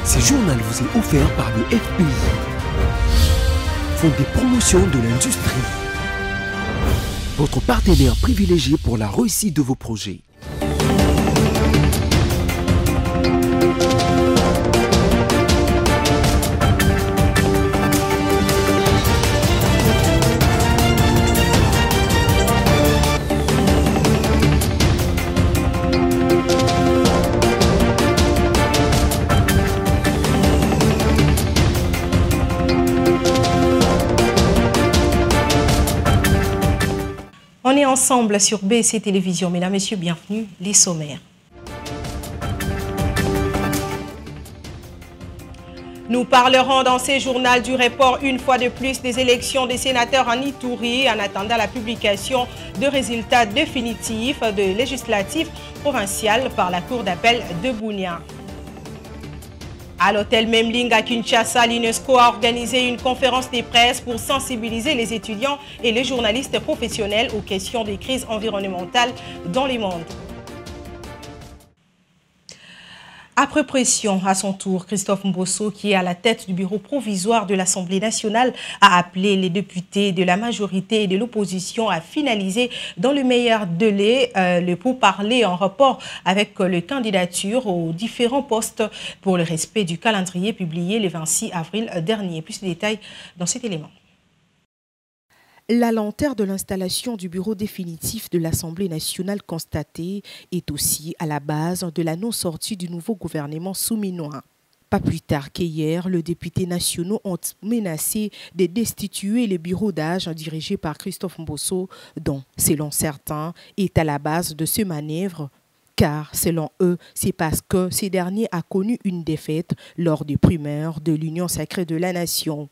Ce journal vous est offert par le FPI, Fonds de promotion de l'industrie, votre partenaire privilégié pour la réussite de vos projets. On est ensemble sur BC Télévision. Mesdames, Messieurs, bienvenue. Les sommaires. Nous parlerons dans ces journaux du report une fois de plus des élections des sénateurs en Ituri en attendant la publication de résultats définitifs de législatives provinciales par la Cour d'appel de Bunia. À l'hôtel Memling à Kinshasa, l'UNESCO a organisé une conférence de presse pour sensibiliser les étudiants et les journalistes professionnels aux questions des crises environnementales dans le monde. Après pression, à son tour, Christophe Mbosso, qui est à la tête du bureau provisoire de l'Assemblée nationale, a appelé les députés de la majorité et de l'opposition à finaliser dans le meilleur délai le pourparler en rapport avec les candidatures aux différents postes pour le respect du calendrier publié le 26 avril dernier. Plus de détails dans cet élément. La lenteur de l'installation du bureau définitif de l'Assemblée nationale constatée est aussi à la base de la non-sortie du nouveau gouvernement souminois. Pas plus tard qu'hier, les députés nationaux ont menacé de destituer le bureau d'âge dirigé par Christophe Mbosso, dont, selon certains, est à la base de ce manœuvre. Car, selon eux, c'est parce que ces derniers a connu une défaite lors des primaires de l'Union sacrée de la nation.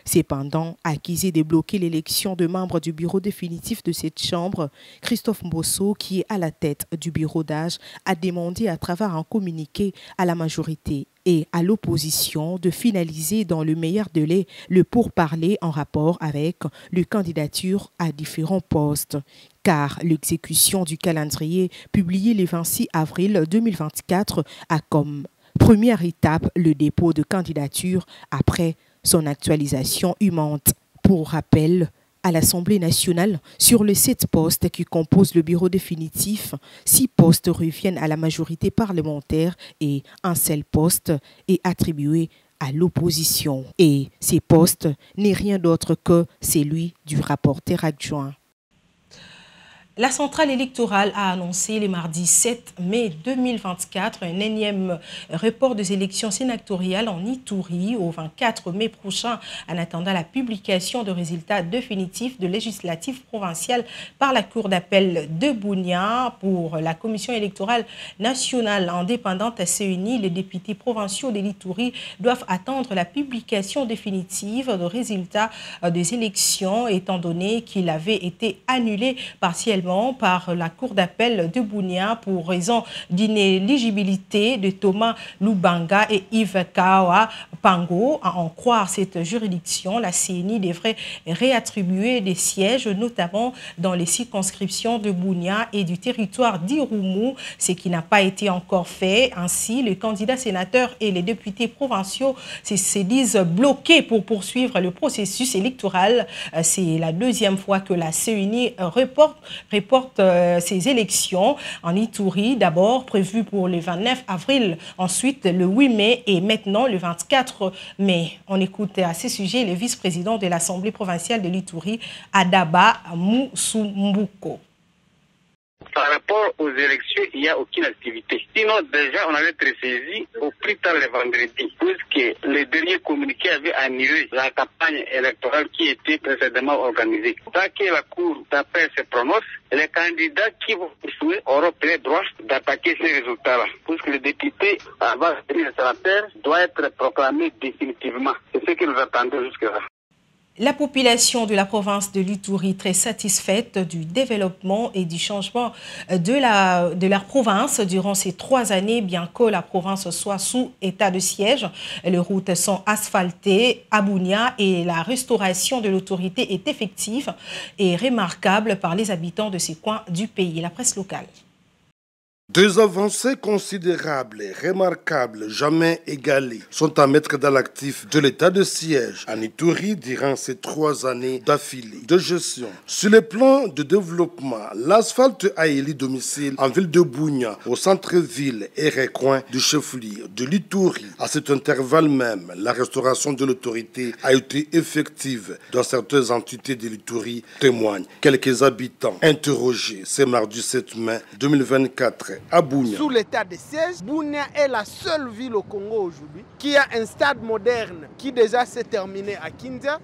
Cependant, accusé de bloquer l'élection de membres du bureau définitif de cette chambre, Christophe Mbosso, qui est à la tête du bureau d'âge, a demandé à travers un communiqué à la majorité et à l'opposition de finaliser dans le meilleur délai le pourparler en rapport avec les candidatures à différents postes. Car l'exécution du calendrier publié le 26 avril 2024 a comme première étape le dépôt de candidature après son actualisation humaine. Pour rappel, à l'Assemblée nationale, sur les 7 postes qui composent le bureau définitif, 6 postes reviennent à la majorité parlementaire et un seul poste est attribué à l'opposition. Et ces postes n'est rien d'autre que celui du rapporteur adjoint. La centrale électorale a annoncé le mardi 7 mai 2024 un énième report des élections sénatoriales en Ituri au 24 mai prochain en attendant la publication de résultats définitifs de législatives provinciales par la Cour d'appel de Bunia. Pour la Commission électorale nationale indépendante à CENI, les députés provinciaux de l'Ituri doivent attendre la publication définitive de résultats des élections étant donné qu'il avait été annulé partiellement par la Cour d'appel de Bunia pour raison d'inéligibilité de Thomas Lubanga et Yves Kawa Pango. À en croire cette juridiction, la CENI devrait réattribuer des sièges, notamment dans les circonscriptions de Bunia et du territoire d'Irumu, ce qui n'a pas été encore fait. Ainsi, les candidats sénateurs et les députés provinciaux se disent bloqués pour poursuivre le processus électoral. C'est la deuxième fois que la CENI reporte ces élections en Ituri, d'abord prévues pour le 29 avril, ensuite le 8 mai et maintenant le 24 mai. On écoute à ce sujet le vice-président de l'Assemblée provinciale de l'Ituri, Adaba Moussumbuko. Par rapport aux élections, il n'y a aucune activité. Sinon, déjà, on avait été saisi au plus tard le vendredi, puisque le dernier communiqué avait annulé la campagne électorale qui était précédemment organisée. Tant que la Cour d'appel se prononce, les candidats qui vont échouer auront le droit d'attaquer ces résultats-là, puisque le député, avant de devenir sénateur, doit être proclamé définitivement. C'est ce que nous attendons jusque-là. La population de la province de l'Ituri très satisfaite du développement et du changement de leur province durant ces 3 années, bien que la province soit sous état de siège. Les routes sont asphaltées à Bunia et la restauration de l'autorité est effective et remarquable par les habitants de ces coins du pays. La presse locale. Deux avancées considérables et remarquables, jamais égalées, sont à mettre dans l'actif de l'état de siège en Ituri durant ces 3 années d'affilée de gestion. Sur le plan de développement, l'asphalte a élu domicile en ville de Bunia, au centre-ville et recoin du chef-lieu de l'Ituri. À cet intervalle même, la restauration de l'autorité a été effective dans certaines entités de l'Ituri, témoignent quelques habitants interrogés ce mardi 7 mai 2024. À Bunia. Sous l'état de siège, Bunia est la seule ville au Congo aujourd'hui qui a un stade moderne qui déjà s'est terminé à Kindia,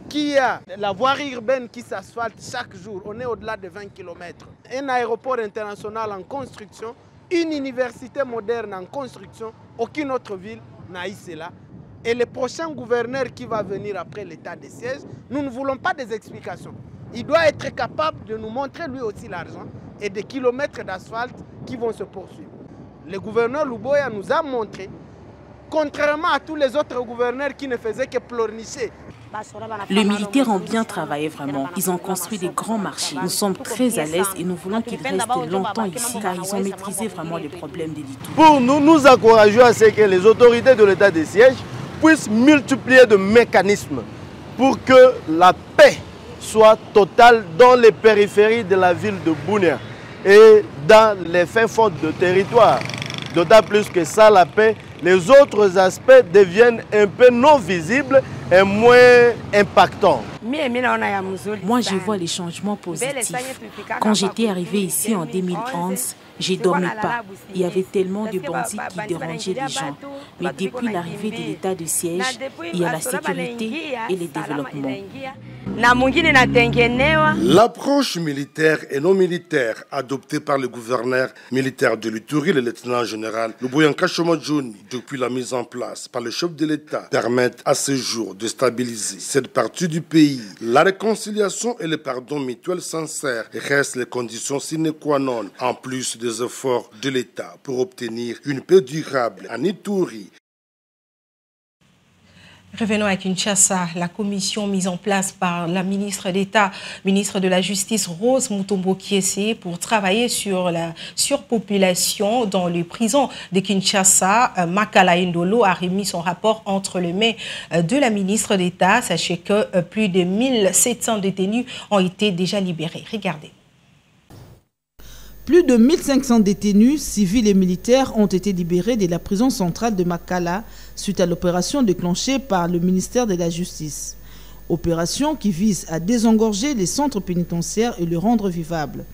qui a la voirie urbaine qui s'asphalte chaque jour. On est au-delà de 20 km. Un aéroport international en construction, une université moderne en construction. Aucune autre ville n'a eu cela. Et le prochain gouverneur qui va venir après l'état de siège, nous ne voulons pas des explications. Il doit être capable de nous montrer lui aussi l'argent et des kilomètres d'asphalte qui vont se poursuivre. Le gouverneur Luboya nous a montré, contrairement à tous les autres gouverneurs qui ne faisaient que pleurnicher. Les militaires ont bien travaillé vraiment. Ils ont construit des grands marchés. Nous sommes très à l'aise et nous voulons qu'ils restent longtemps ici car ils ont maîtrisé vraiment les problèmes des Litouris. Pour nous, nous encourageons à ce que les autorités de l'état de siège puissent multiplier de mécanismes pour que la paix soit totale dans les périphéries de la ville de Bunia et dans les fins fonds de territoire. D'autant plus que ça, la paix, les autres aspects deviennent un peu non visibles et moins impactants. Moi, je vois les changements positifs. Quand j'étais arrivé ici en 2011, je ne dormais pas. Il y avait tellement de bandits qui dérangeaient les gens. Mais depuis l'arrivée de l'état de siège, il y a la sécurité et le développement. L'approche militaire et non militaire adoptée par le gouverneur militaire de l'Ituri, le lieutenant-général Luboyanka Shomodjouni, depuis la mise en place par le chef de l'État, permettent à ce jour de stabiliser cette partie du pays. La réconciliation et le pardon mutuel sincère restent les conditions sine qua non, en plus des efforts de l'État pour obtenir une paix durable en Ituri. Revenons à Kinshasa. La commission mise en place par la ministre d'État, ministre de la Justice, Rose Mutombo Kiese, pour travailler sur la surpopulation dans les prisons de Kinshasa, Makala Ndolo a remis son rapport entre les mains de la ministre d'État. Sachez que plus de 1700 détenus ont été déjà libérés. Regardez. Plus de 1500 détenus, civils et militaires, ont été libérés de la prison centrale de Makala suite à l'opération déclenchée par le ministère de la Justice. Opération qui vise à désengorger les centres pénitentiaires et les rendre vivables.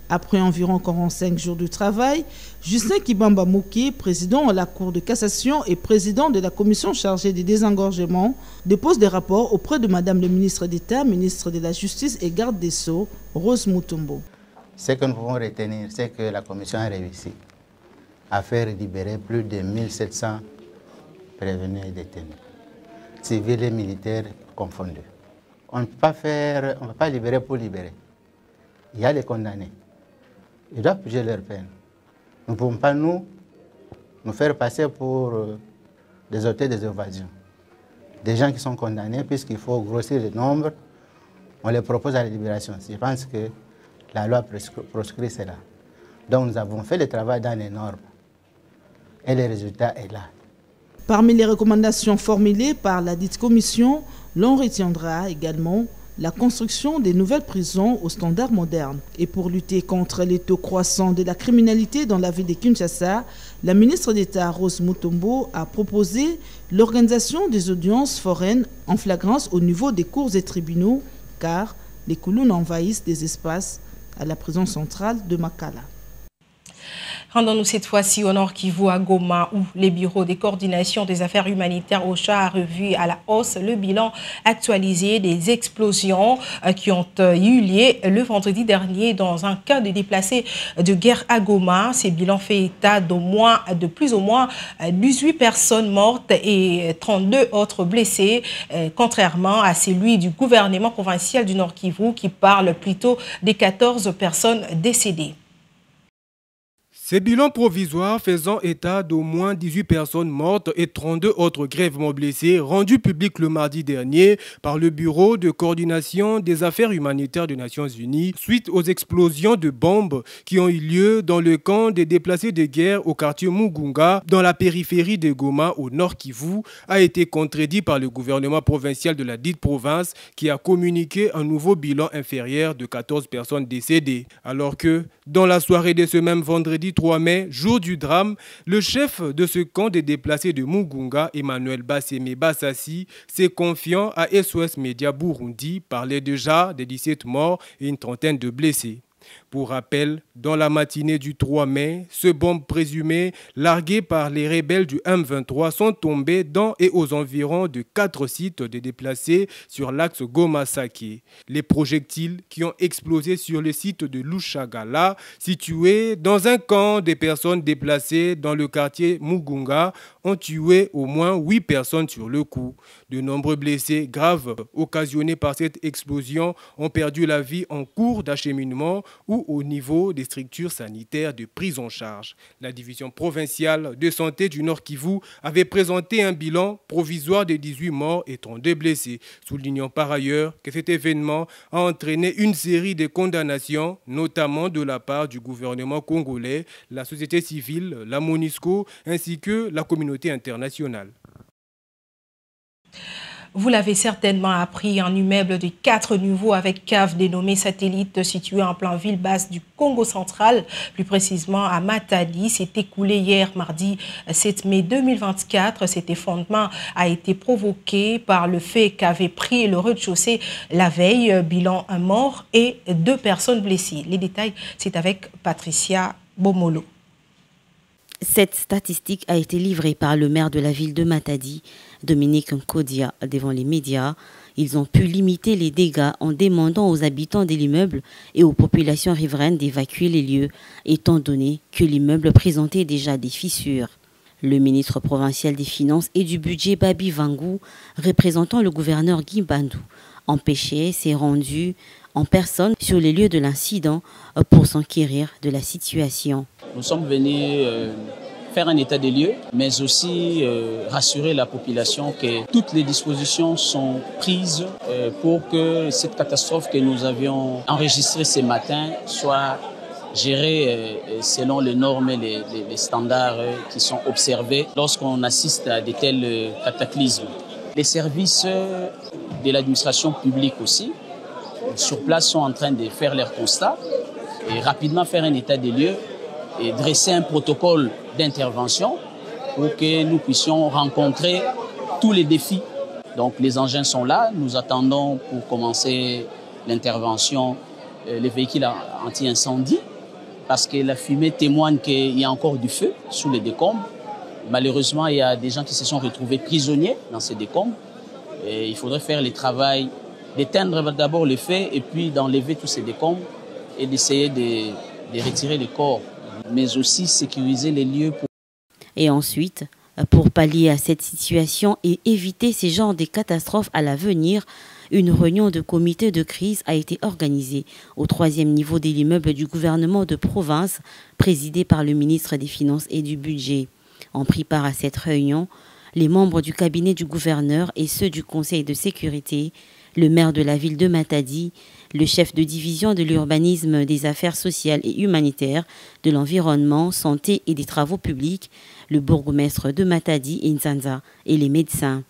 Après environ 45 jours de travail, Justin Kibamba Mouké, président de la Cour de cassation et président de la commission chargée des désengorgements, dépose des rapports auprès de Madame le ministre d'État, ministre de la Justice et garde des Sceaux, Rose Mutombo. Ce que nous pouvons retenir, c'est que la Commission a réussi à faire libérer plus de 1700 prévenus et détenus, civils et militaires confondus. On ne peut pas libérer pour libérer. Il y a les condamnés. Ils doivent payer leur peine. Nous ne pouvons pas nous faire passer pour des auteurs des évasions. Des gens qui sont condamnés, puisqu'il faut grossir le nombre, on les propose à la libération. Je pense que la loi proscrit cela. Donc nous avons fait le travail dans les normes. Et le résultat est là. Parmi les recommandations formulées par la dite commission, l'on retiendra également la construction des nouvelles prisons aux standards modernes. Et pour lutter contre les taux croissants de la criminalité dans la ville de Kinshasa, la ministre d'État Rose Mutombo a proposé l'organisation des audiences foraines en flagrance au niveau des cours et tribunaux, car les colonnes envahissent des espaces à la prison centrale de Makala. Rendons-nous cette fois-ci au Nord Kivu à Goma où les bureaux de coordination des affaires humanitaires OCHA a revu à la hausse le bilan actualisé des explosions qui ont eu lieu le vendredi dernier dans un cas de déplacés de guerre à Goma. Ces bilans fait état de plus ou moins 18 personnes mortes et 32 autres blessées, contrairement à celui du gouvernement provincial du Nord Kivu qui parle plutôt des 14 personnes décédées. Ces bilans provisoires faisant état d'au moins 18 personnes mortes et 32 autres grièvement blessées rendus publics le mardi dernier par le Bureau de coordination des affaires humanitaires des Nations Unies suite aux explosions de bombes qui ont eu lieu dans le camp des déplacés de guerre au quartier Mugunga dans la périphérie de Goma au nord Kivu a été contredit par le gouvernement provincial de la dite province qui a communiqué un nouveau bilan inférieur de 14 personnes décédées. Alors que dans la soirée de ce même vendredi 3 mai, jour du drame, le chef de ce camp des déplacés de Mugunga, Emmanuel Basseme Bassassi, s'est confiant à SOS Média Burundi, parlait déjà des 17 morts et une trentaine de blessés. Pour rappel, dans la matinée du 3 mai, ces bombes présumées larguées par les rebelles du M23 sont tombées dans et aux environs de 4 sites de déplacés sur l'axe Goma-Sake. Les projectiles qui ont explosé sur le site de Lushagala, situé dans un camp des personnes déplacées dans le quartier Mugunga, ont tué au moins 8 personnes sur le coup. De nombreux blessés graves occasionnés par cette explosion ont perdu la vie en cours d'acheminement ou au niveau des structures sanitaires de prise en charge. La division provinciale de santé du Nord Kivu avait présenté un bilan provisoire de 18 morts et 32 blessés, soulignant par ailleurs que cet événement a entraîné une série de condamnations, notamment de la part du gouvernement congolais, la société civile, la MONUSCO ainsi que la communauté internationale. Vous l'avez certainement appris, un immeuble de 4 niveaux avec cave dénommé Satellite situé en plein ville basse du Congo central, plus précisément à Matadi, s'est écoulé hier mardi 7 mai 2024. Cet effondrement a été provoqué par le fait qu'avait pris le rez-de-chaussée la veille, bilan un mort et 2 personnes blessées. Les détails, c'est avec Patricia Bomolo. Cette statistique a été livrée par le maire de la ville de Matadi, Dominique Nkodia, devant les médias. Ils ont pu limiter les dégâts en demandant aux habitants de l'immeuble et aux populations riveraines d'évacuer les lieux, étant donné que l'immeuble présentait déjà des fissures. Le ministre provincial des Finances et du Budget, Babi Vangou, représentant le gouverneur Guy Bandou, empêché, s'est rendu en personne sur les lieux de l'incident pour s'enquérir de la situation. Nous sommes venus faire un état des lieux, mais aussi rassurer la population que toutes les dispositions sont prises pour que cette catastrophe que nous avions enregistrée ce matin soit gérée selon les normes et les standards qui sont observés lorsqu'on assiste à de tels cataclysmes. Les services de l'administration publique aussi, sur place, sont en train de faire leurs constats et rapidement faire un état des lieux et dresser un protocole d'intervention pour que nous puissions rencontrer tous les défis. Donc les engins sont là, nous attendons pour commencer l'intervention les véhicules anti-incendie parce que la fumée témoigne qu'il y a encore du feu sous les décombres. Malheureusement, il y a des gens qui se sont retrouvés prisonniers dans ces décombres et il faudrait faire le travail d'éteindre d'abord le feu et puis d'enlever tous ces décombres et d'essayer de retirer les corps, mais aussi sécuriser les lieux. Et ensuite, pour pallier à cette situation et éviter ces genres de catastrophes à l'avenir, une réunion de comité de crise a été organisée au 3e niveau de l'immeuble du gouvernement de province, présidé par le ministre des Finances et du Budget. En prit part à cette réunion, les membres du cabinet du gouverneur et ceux du conseil de sécurité, le maire de la ville de Matadi, le chef de division de l'urbanisme, des affaires sociales et humanitaires, de l'environnement, santé et des travaux publics, le bourgmestre de Matadi et Nzanza et les médecins.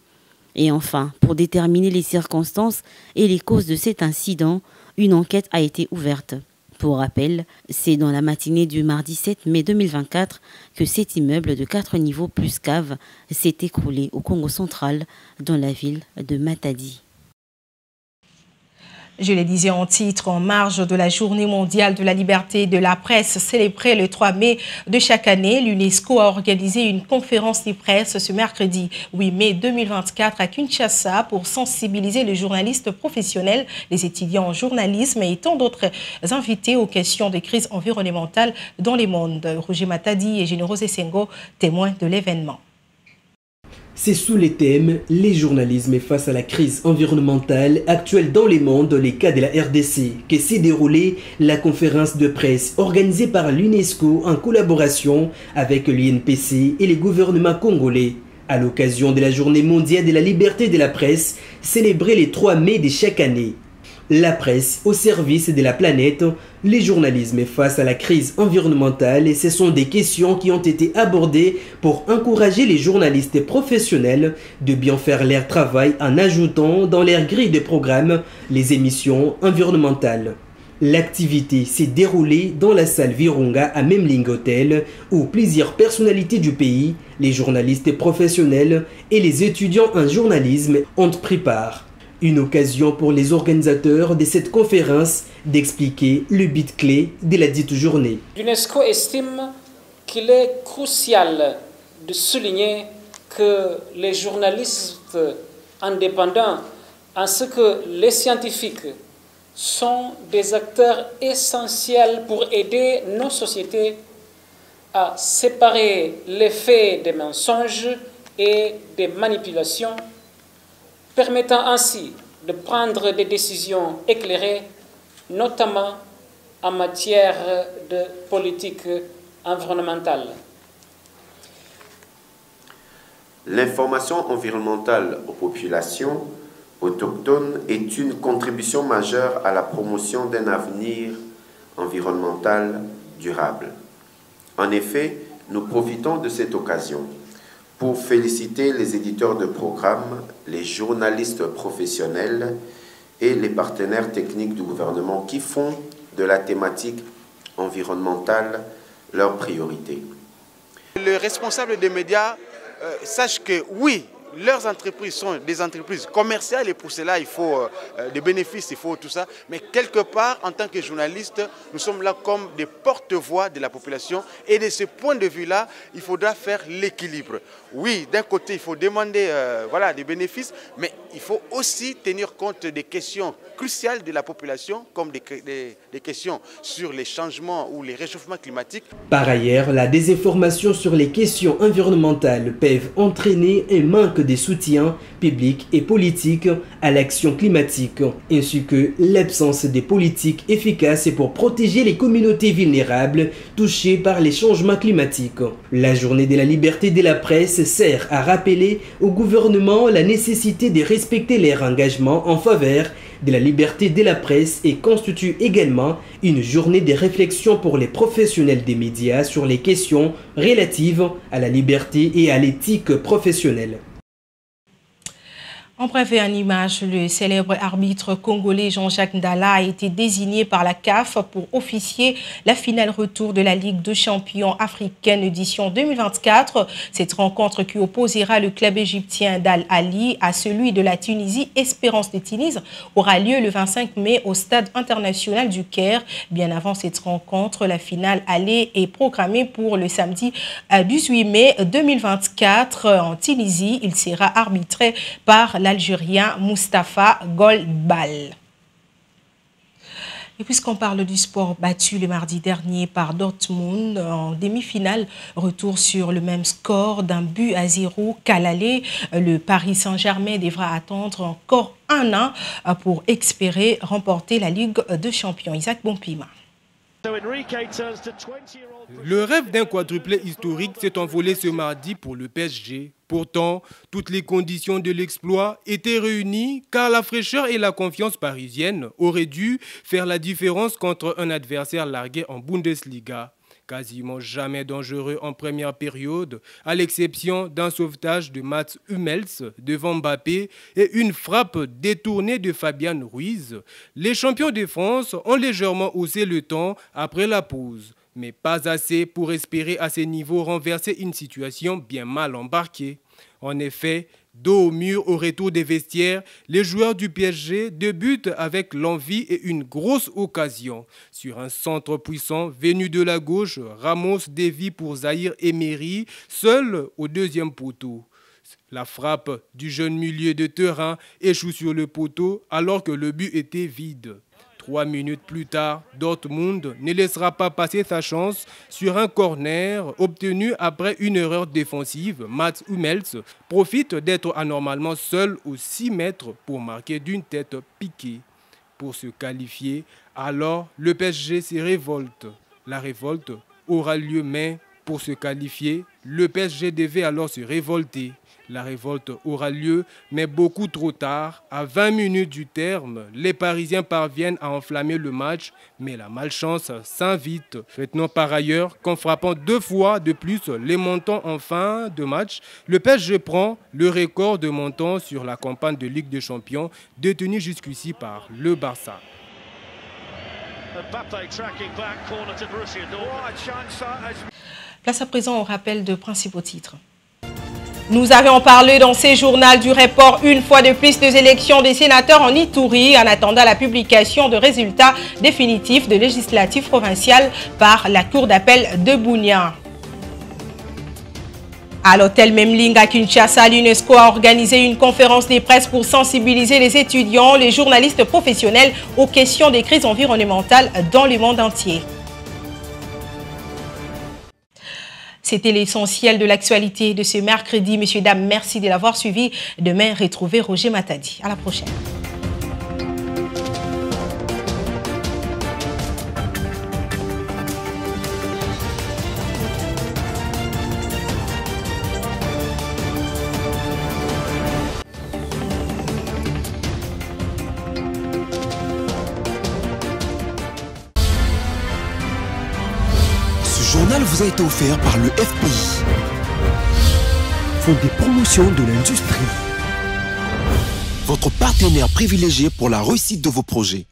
Et enfin, pour déterminer les circonstances et les causes de cet incident, une enquête a été ouverte. Pour rappel, c'est dans la matinée du mardi 7 mai 2024 que cet immeuble de 4 niveaux plus cave s'est écroulé au Congo central, dans la ville de Matadi. Je le disais en titre, en marge de la Journée mondiale de la liberté de la presse célébrée le 3 mai de chaque année, l'UNESCO a organisé une conférence de presse ce mercredi 8 mai 2024 à Kinshasa pour sensibiliser les journalistes professionnels, les étudiants en journalisme et tant d'autres invités aux questions de crise environnementale dans le monde. Roger Matadi et Générose Sengo, témoins de l'événement. C'est sous les thèmes « Les journalismes face à la crise environnementale actuelle dans le monde, les cas de la RDC » que s'est déroulée la conférence de presse organisée par l'UNESCO en collaboration avec l'INPC et les gouvernements congolais. À l'occasion de la Journée mondiale de la liberté de la presse, célébrée le 3 mai de chaque année. La presse au service de la planète, les journalismes face à la crise environnementale, ce sont des questions qui ont été abordées pour encourager les journalistes professionnels de bien faire leur travail en ajoutant dans leur grille de programme les émissions environnementales. L'activité s'est déroulée dans la salle Virunga à Memling Hotel où plusieurs personnalités du pays, les journalistes professionnels et les étudiants en journalisme ont pris part. Une occasion pour les organisateurs de cette conférence d'expliquer le but clé de la dite journée. L'UNESCO estime qu'il est crucial de souligner que les journalistes indépendants ainsi que les scientifiques sont des acteurs essentiels pour aider nos sociétés à séparer les faits des mensonges et des manipulations, permettant ainsi de prendre des décisions éclairées, notamment en matière de politique environnementale. L'information environnementale aux populations autochtones est une contribution majeure à la promotion d'un avenir environnemental durable. En effet, nous profitons de cette occasion pour féliciter les éditeurs de programmes, les journalistes professionnels et les partenaires techniques du gouvernement qui font de la thématique environnementale leur priorité. Les responsables des médias sachent que oui, leurs entreprises sont des entreprises commerciales et pour cela il faut des bénéfices, il faut tout ça. Mais quelque part, en tant que journalistes, nous sommes là comme des porte-voix de la population et de ce point de vue-là, il faudra faire l'équilibre. Oui, d'un côté, il faut demander voilà, des bénéfices, mais il faut aussi tenir compte des questions cruciales de la population, comme des questions sur les changements ou les réchauffements climatiques. Par ailleurs, la désinformation sur les questions environnementales peut entraîner un manque de soutien public et politique à l'action climatique, ainsi que l'absence de politiques efficaces pour protéger les communautés vulnérables touchées par les changements climatiques. La journée de la liberté de la presse sert à rappeler au gouvernement la nécessité de respecter leur engagement en faveur de la liberté de la presse et constitue également une journée de réflexion pour les professionnels des médias sur les questions relatives à la liberté et à l'éthique professionnelle. En bref et en image, le célèbre arbitre congolais Jean-Jacques Ndala a été désigné par la CAF pour officier la finale retour de la Ligue des champions africaine édition 2024. Cette rencontre qui opposera le club égyptien d'Al Ali à celui de la Tunisie Espérance de Tunis aura lieu le 25 mai au stade international du Caire. Bien avant cette rencontre, la finale aller est programmée pour le samedi 18 mai 2024 en Tunisie. Il sera arbitré par l'Algérien Mustapha Golbal. Et puisqu'on parle du sport battu le mardi dernier par Dortmund en demi-finale, retour sur le même score d'1-0 qu'à l'aller, le Paris Saint-Germain devra attendre encore un an pour espérer remporter la Ligue des champions. Isaac Bompima. Le rêve d'un quadruplé historique s'est envolé ce mardi pour le PSG. Pourtant, toutes les conditions de l'exploit étaient réunies car la fraîcheur et la confiance parisienne auraient dû faire la différence contre un adversaire largué en Bundesliga. Quasiment jamais dangereux en première période, à l'exception d'un sauvetage de Mats Hummels devant Mbappé et une frappe détournée de Fabian Ruiz. Les champions de France ont légèrement haussé le ton après la pause, mais pas assez pour espérer à ces niveaux renverser une situation bien mal embarquée. En effet, dos au mur au retour des vestiaires, les joueurs du PSG débutent avec l'envie et une grosse occasion. Sur un centre puissant venu de la gauche, Ramos dévie pour Zahir Emery, seul au deuxième poteau. La frappe du jeune milieu de terrain échoue sur le poteau alors que le but était vide. 3 minutes plus tard, Dortmund ne laissera pas passer sa chance sur un corner obtenu après une erreur défensive. Mats Hummels profite d'être anormalement seul aux 6 mètres pour marquer d'une tête piquée. Pour se qualifier, alors le PSG se révolte. La révolte aura lieu, mais pour se qualifier, le PSG devait alors se révolter. La révolte aura lieu, mais beaucoup trop tard. À 20 minutes du terme, les Parisiens parviennent à enflammer le match, mais la malchance s'invite. Retenons par ailleurs qu'en frappant 2 fois de plus les montants en fin de match, le PSG prend le record de montants sur la campagne de Ligue des Champions, détenue jusqu'ici par le Barça. Place à présent au rappel de principaux titres. Nous avions parlé dans ces journaux du report une fois de plus des élections des sénateurs en Ituri en attendant la publication de résultats définitifs de législatives provinciales par la Cour d'appel de Bunia. À l'hôtel Memling à Kinshasa, l'UNESCO a organisé une conférence de presse pour sensibiliser les étudiants, les journalistes professionnels aux questions des crises environnementales dans le monde entier. C'était l'essentiel de l'actualité de ce mercredi. Messieurs, dames, merci de l'avoir suivi. Demain, retrouvez Roger Matadi. À la prochaine. Ce journal vous a été offert par le FPI, Fonds des promotions de l'industrie, votre partenaire privilégié pour la réussite de vos projets.